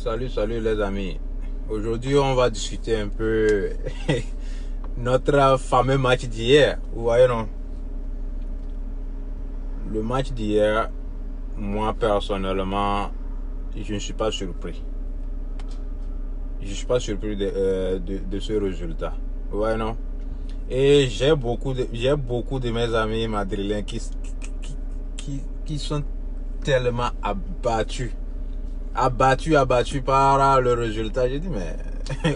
Salut les amis. Aujourd'hui, on va discuter un peu notre fameux match d'hier. Vous voyez, non? Le match d'hier, moi personnellement, je ne suis pas surpris. Je ne suis pas surpris de ce résultat. Vous voyez, non? Et j'ai beaucoup de mes amis madrilèns qui sont tellement abattus par le résultat. J'ai dit, mais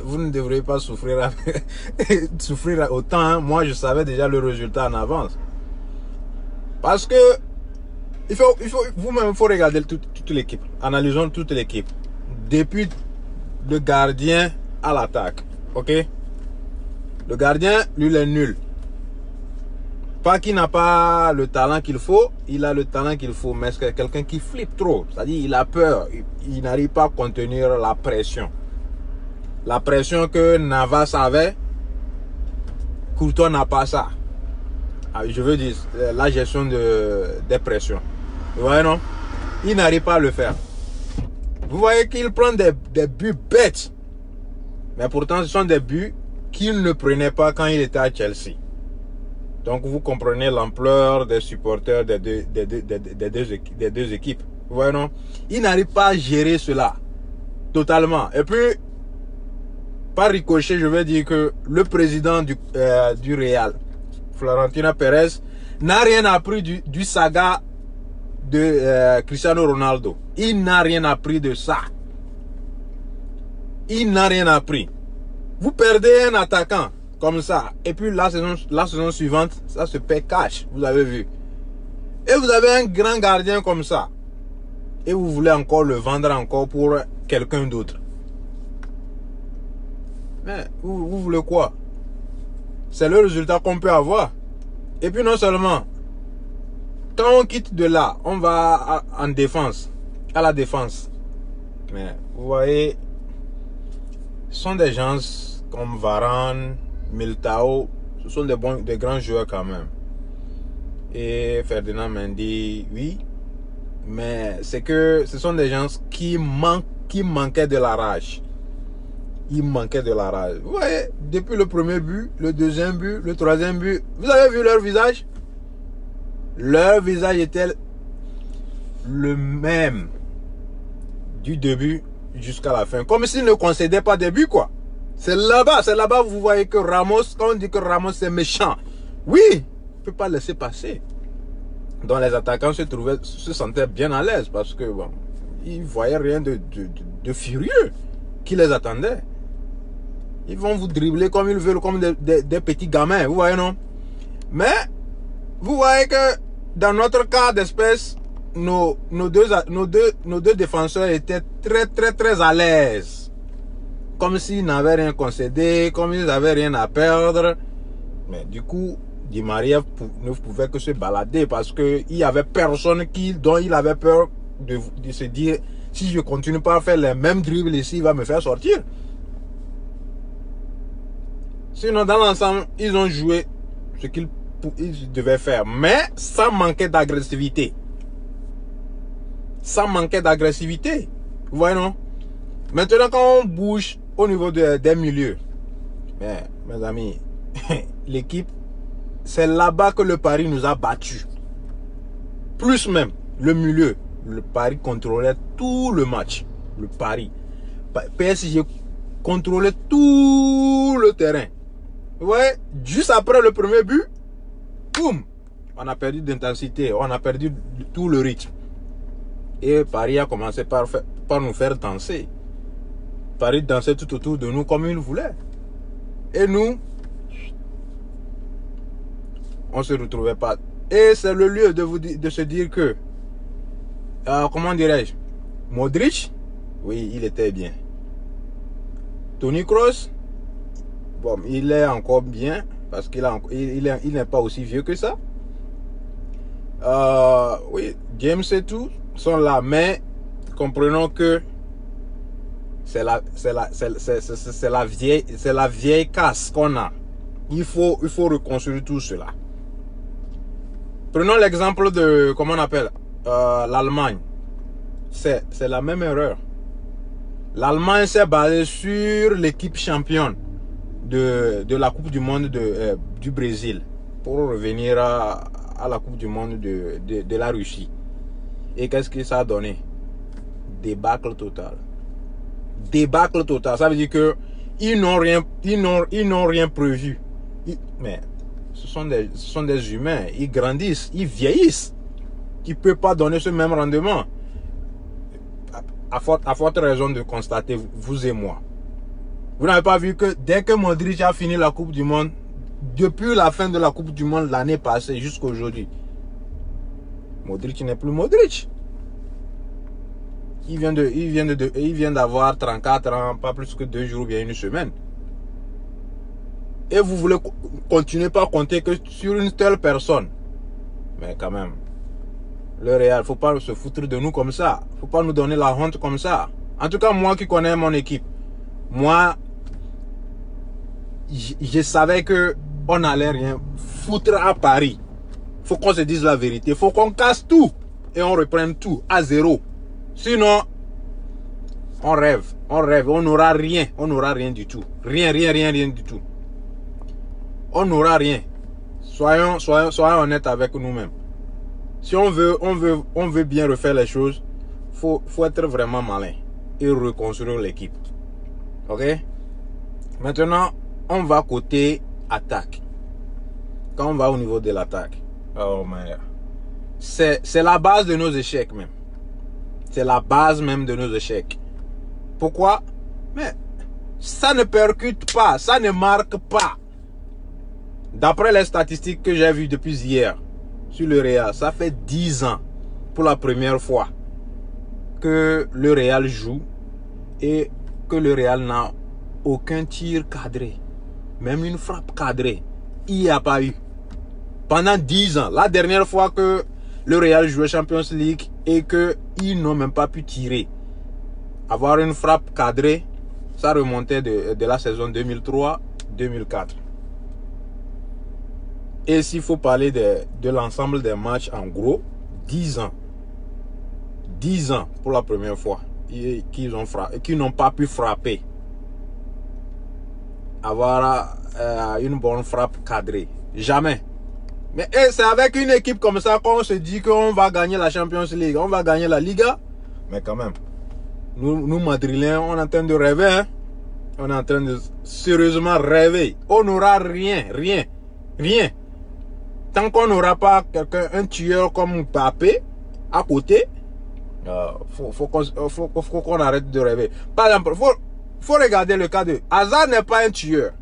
vous ne devriez pas souffrir autant. Hein. Moi, je savais déjà le résultat en avance. Parce que vous-même, il faut regarder toute l'équipe. Analysons toute l'équipe. Depuis le gardien à l'attaque. Ok? Le gardien, lui, il est nul. Pas qu'il n'a pas le talent qu'il faut, il a le talent qu'il faut, mais c'est quelqu'un qui flippe trop. C'est-à-dire il a peur, il n'arrive pas à contenir la pression. La pression que Navas avait, Courtois n'a pas ça. Je veux dire, la gestion des pressions. Vous voyez, non? Il n'arrive pas à le faire. Vous voyez qu'il prend des buts bêtes. Mais pourtant, ce sont des buts qu'il ne prenait pas quand il était à Chelsea. Donc vous comprenez l'ampleur des supporters des deux équipes. Vous voyez, non? Il n'arrive pas à gérer cela totalement. Et puis, par ricochet, je vais dire que le président du Real, Florentino Pérez, n'a rien appris du saga de Cristiano Ronaldo. Il n'a rien appris de ça. Il n'a rien appris. Vous perdez un attaquant comme ça. Et puis la saison suivante, ça se paie cash. Vous avez vu. Et vous avez un grand gardien comme ça. Et vous voulez encore le vendre encore pour quelqu'un d'autre. Mais vous voulez quoi? C'est le résultat qu'on peut avoir. Et puis non seulement, quand on quitte de là, on va en défense. À la défense. Mais vous voyez, ce sont des gens comme Varane, Militao, ce sont des grands joueurs quand même. Et Ferdinand Mendy, oui. Mais c'est que ce sont des gens qui manquaient de la rage. Ils manquaient de la rage. Vous voyez, depuis le premier but, le deuxième but, le troisième but, vous avez vu leur visage? Leur visage était le même du début jusqu'à la fin. Comme s'ils ne concédaient pas des buts, quoi. C'est là-bas, vous voyez que Ramos, quand on dit que Ramos est méchant, oui, il ne peut pas laisser passer. Donc les attaquants se sentaient bien à l'aise parce que bon, ils ne voyaient rien de furieux qui les attendait. Ils vont vous dribbler comme ils veulent, comme des petits gamins, vous voyez, non? Mais, vous voyez que dans notre cas d'espèce, nos deux défenseurs étaient très à l'aise. Comme s'ils n'avaient rien concédé, comme ils n'avaient rien à perdre. Mais du coup, Di Maria ne pouvait que se balader parce qu'il n'y avait personne dont il avait peur de se dire, si je continue pas à faire les mêmes dribbles ici, il va me faire sortir. Sinon, dans l'ensemble, ils ont joué ce qu'ils devaient faire. Mais ça manquait d'agressivité. Ça manquait d'agressivité. Vous voyez, non? Maintenant, quand on bouge au niveau des milieux, mais, mes amis, l'équipe, c'est là-bas que le Paris nous a battus. Plus même, le milieu. Le Paris contrôlait tout le match. Le Paris. PSG contrôlait tout le terrain. Vous voyez, juste après le premier but, boum, on a perdu d'intensité, on a perdu tout le rythme. Et Paris a commencé par nous faire danser. Paris dansait tout autour de nous comme il voulait. Et nous, on ne se retrouvait pas. Et c'est le lieu de se dire que, comment dirais-je, Modric, oui, il était bien. Toni Kroos, bon, il est encore bien, parce qu'il n'est pas aussi vieux que ça. Oui, James et tout sont là, mais comprenons que c'est la vieille casse qu'on a. Il faut reconstruire tout cela. Prenons l'exemple de, comment on appelle, l'Allemagne. C'est la même erreur. L'Allemagne s'est basée sur l'équipe championne de la Coupe du Monde du Brésil pour revenir à la Coupe du Monde de la Russie. Et qu'est-ce que ça a donné? Débâcle total. Débâcle total. Ça veut dire que ils n'ont rien prévu. Mais ce sont des humains. Ils grandissent, ils vieillissent. Qui ne peuvent pas donner ce même rendement. À forte raison de constater, vous et moi. Vous n'avez pas vu que dès que Modric a fini la Coupe du Monde, depuis la fin de la Coupe du Monde l'année passée jusqu'à aujourd'hui, Modric n'est plus Modric. Il vient d'avoir 34 ans, pas plus que 2 jours, bien une semaine. Et vous voulez continuer par compter que sur une telle personne. Mais quand même, le Real, il ne faut pas se foutre de nous comme ça. Il ne faut pas nous donner la honte comme ça. En tout cas, moi qui connais mon équipe, moi, je savais qu'on n'allait rien foutre à Paris. Il faut qu'on se dise la vérité. Il faut qu'on casse tout et on reprenne tout à zéro. Sinon, on rêve, on n'aura rien. On n'aura rien du tout. Rien du tout. On n'aura rien. Soyons honnêtes avec nous-mêmes. Si on veut bien refaire les choses, faut être vraiment malin et reconstruire l'équipe. Ok? Maintenant, on va côté attaque. Quand on va au niveau de l'attaque, oh man, c'est la base de nos échecs même. C'est la base même de nos échecs. Pourquoi? Mais ça ne percute pas, ça ne marque pas. D'après les statistiques que j'ai vues depuis hier sur le Real, ça fait 10 ans pour la première fois que le Real joue et que le Real n'a aucun tir cadré. Même une frappe cadrée, il n'y a pas eu. Pendant 10 ans, la dernière fois que le Real jouait Champions League et qu'ils n'ont même pas pu tirer, avoir une frappe cadrée, ça remontait de la saison 2003-2004. Et s'il faut parler de l'ensemble des matchs, en gros, 10 ans. 10 ans pour la première fois qu'ils n'ont pas pu frapper. Avoir une bonne frappe cadrée. Jamais. Mais c'est avec une équipe comme ça qu'on se dit qu'on va gagner la Champions League, on va gagner la Liga. Mais quand même, nous Madrilènes, on est en train de rêver. Hein? On est en train de sérieusement rêver. On n'aura rien. Tant qu'on n'aura pas un tueur comme Mbappé à côté, faut qu'on arrête de rêver. Par exemple, faut regarder le cas de Hazard. N'est pas un tueur.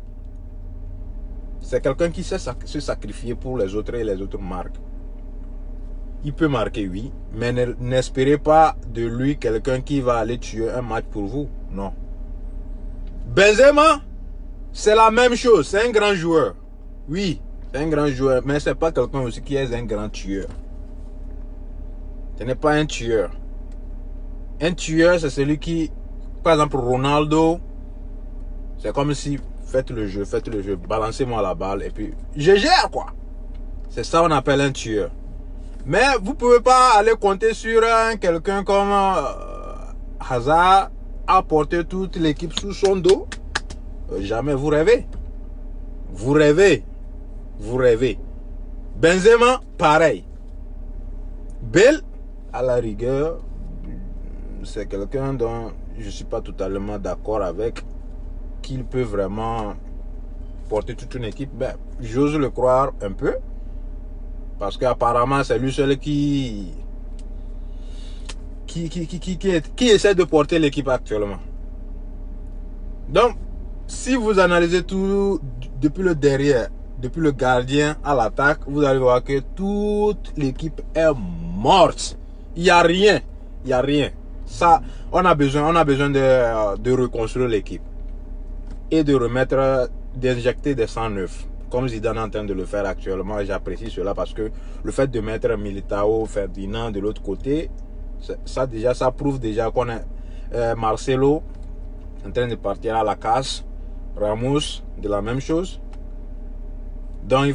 C'est quelqu'un qui sait se sacrifier pour les autres et les autres marquent. Il peut marquer, oui, mais n'espérez pas de lui quelqu'un qui va aller tuer un match pour vous. Non. Benzema, c'est la même chose. C'est un grand joueur. Oui, c'est un grand joueur, mais c'est pas quelqu'un aussi qui est un grand tueur. Ce n'est pas un tueur. Un tueur, c'est celui qui, par exemple, Ronaldo, c'est comme si faites le jeu, balancez-moi la balle et puis je gère quoi. C'est ça qu'on appelle un tueur. Mais vous pouvez pas aller compter sur quelqu'un comme Hazard à porter toute l'équipe sous son dos. Jamais, vous rêvez. Vous rêvez. Benzema, pareil. Bale, à la rigueur, c'est quelqu'un dont je suis pas totalement d'accord avec, qu'il peut vraiment porter toute une équipe. Ben, j'ose le croire un peu. Parce qu'apparemment, c'est lui seul qui essaie de porter l'équipe actuellement. Donc, si vous analysez tout depuis le derrière, depuis le gardien à l'attaque, vous allez voir que toute l'équipe est morte. Il n'y a rien. Ça, on a besoin de reconstruire l'équipe. Et de d'injecter des sangs neufs. Comme Zidane est en train de le faire actuellement, j'apprécie cela parce que le fait de mettre Militao, Ferdinand de l'autre côté, ça prouve déjà qu'on est Marcelo en train de partir à la casse, Ramos de la même chose. Donc il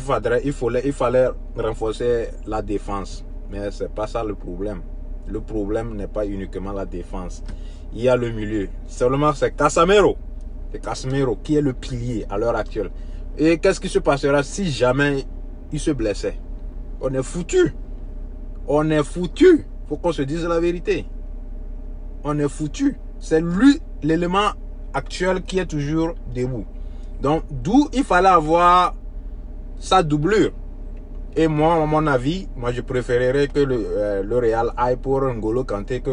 fallait renforcer la défense, mais c'est pas ça le problème. Le problème n'est pas uniquement la défense. Il y a le milieu. Seulement, c'est Casemiro. C'est Casemiro qui est le pilier à l'heure actuelle. Et qu'est-ce qui se passera si jamais il se blessait? On est foutu. On est foutu. Faut qu'on se dise la vérité. On est foutu. C'est lui l'élément actuel qui est toujours debout. Donc, d'où il fallait avoir sa doublure. Et moi, à mon avis, moi je préférerais que le Real aille pour N'Golo Kanté que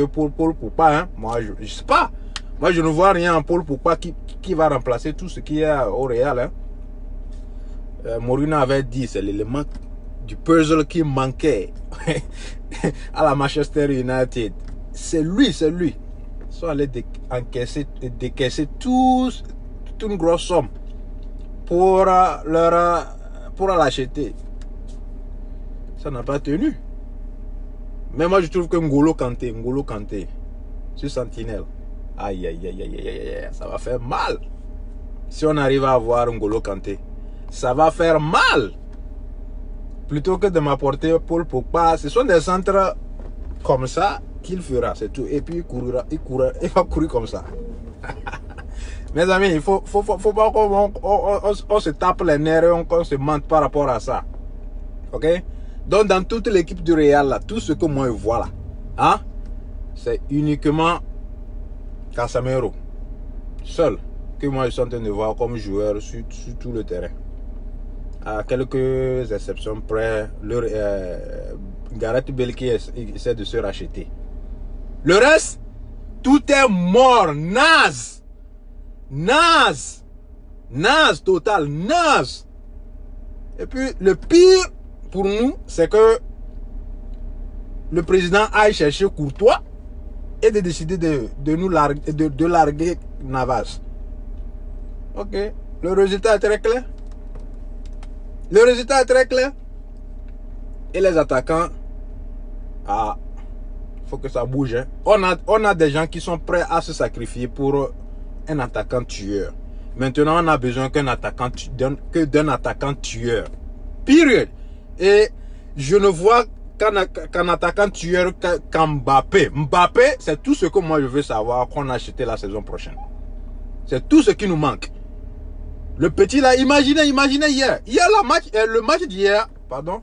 pour Paul Pogba. Hein. Moi, je sais pas. Moi, je ne vois rien en Paul Pogba qui va remplacer tout ce qui est au Real. Hein. Mourinho avait dit, c'est l'élément du puzzle qui manquait à la Manchester United. C'est lui, c'est lui. Ils sont allés décaisser toute une grosse somme pour l'acheter. Ça n'a pas tenu. Mais moi, je trouve que N'Golo Kanté, ce sentinelle, aïe, aïe, aïe, aïe, aïe, ça va faire mal. Si on arrive à avoir N'Golo Kanté, ça va faire mal. Plutôt que de m'apporter Paul Pogba, ce sont des centres comme ça qu'il fera, c'est tout. Et puis il va courir comme ça. Mes amis, il faut pas qu'on se tape les nerfs et qu'on se mente par rapport à ça. Ok? Donc dans toute l'équipe du Real, là, tout ce que moi je vois là, hein, c'est uniquement Casemiro. Seul que moi je suis en train de voir comme joueur sur tout le terrain. À quelques exceptions près, Gareth Bale qui essaie de se racheter. Le reste, tout est mort, naze. Naze. Naze total, naze. Et puis le pire pour nous, c'est que le président aille chercher Courtois et de décider de nous larguer, de larguer Navas. Ok, le résultat est très clair. Le résultat est très clair. Et les attaquants, faut que ça bouge. Hein. On a des gens qui sont prêts à se sacrifier pour un attaquant tueur. Maintenant, on a besoin d'un attaquant tueur. Période. Et je ne vois qu'un attaquant tueur qu'Mbappé. Mbappé, c'est tout ce que moi je veux savoir qu'on a acheté la saison prochaine. C'est tout ce qui nous manque. Le petit là, imaginez hier. Le match d'hier, pardon,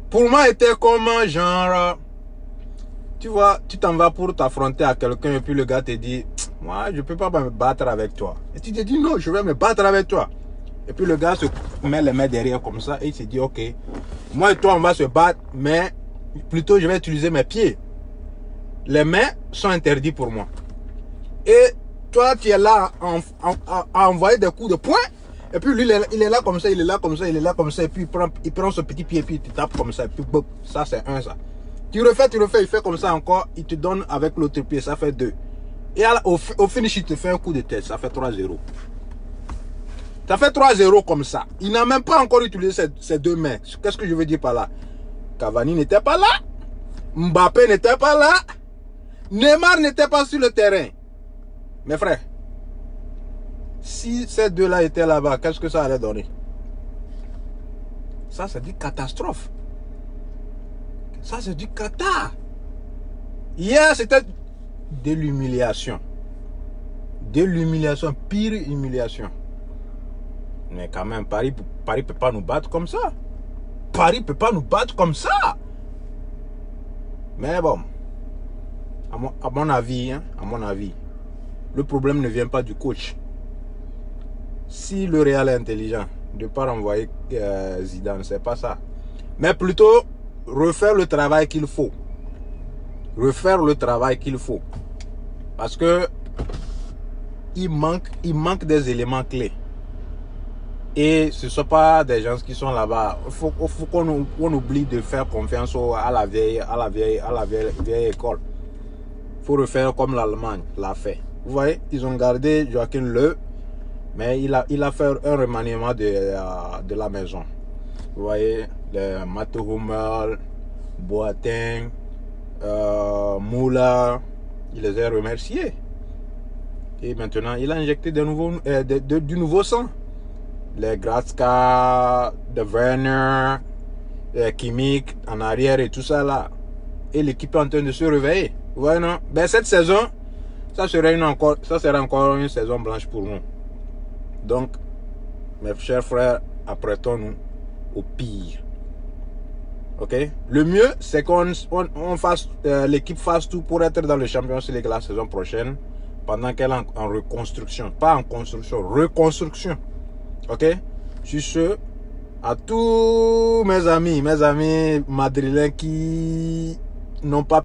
pour moi était comme un genre, tu vois, tu t'en vas pour t'affronter à quelqu'un et puis le gars te dit, moi je peux pas me battre avec toi. Et tu te dis non, je vais me battre avec toi. Et puis le gars se met les mains derrière comme ça et il se dit ok, moi et toi on va se battre, mais plutôt je vais utiliser mes pieds. Les mains sont interdits pour moi. Et toi, tu es là à envoyer des coups de poing. Et puis lui, il est là comme ça, il est là comme ça, il est là comme ça. Et puis il prend ce petit pied et puis il te tape comme ça. Et puis bop, ça c'est un ça. Tu refais, il fait comme ça encore. Il te donne avec l'autre pied, ça fait 2. Et au finish, il te fait un coup de tête, ça fait 3-0. Ça fait 3-0 comme ça. Il n'a même pas encore utilisé ses deux mains. Qu'est-ce que je veux dire par là? Cavani n'était pas là. Mbappé n'était pas là. Neymar n'était pas sur le terrain. Mes frères, si ces deux-là étaient là-bas, qu'est-ce que ça allait donner? Ça, c'est du catastrophe. Ça, c'est du cata. Hier, c'était de l'humiliation. De l'humiliation, pire humiliation. Mais quand même, Paris ne peut pas nous battre comme ça. Paris ne peut pas nous battre comme ça. Mais bon, à mon avis, le problème ne vient pas du coach. Si le Real est intelligent, de ne pas renvoyer Zidane, c'est pas ça. Mais plutôt refaire le travail qu'il faut. Refaire le travail qu'il faut. Parce que il manque des éléments clés. Et ce ne sont pas des gens qui sont là-bas. Il faut qu'on oublie de faire confiance à la vieille école. Il faut refaire comme l'Allemagne l'a fait. Vous voyez, ils ont gardé Joachim Löw, mais il a fait un remaniement de la maison. Vous voyez, les Mathieu Hummel, Boateng, Müller, il les a remerciés. Et maintenant, il a injecté du nouveau sang. Les Gratzka, de Werner, Kimmich en arrière et tout ça là. et l'équipe est en train de se réveiller. Vous voyez, non? Ben, cette saison, ça serait encore une saison blanche pour nous. Donc, mes chers frères, apprêtons-nous au pire. Ok? Le mieux, c'est qu'on fasse, l'équipe fasse tout pour être dans le Champions League la saison prochaine, pendant qu'elle est en reconstruction. Pas en construction, reconstruction. Ok? Sur ce, à tous mes amis madrilènes qui n'ont pas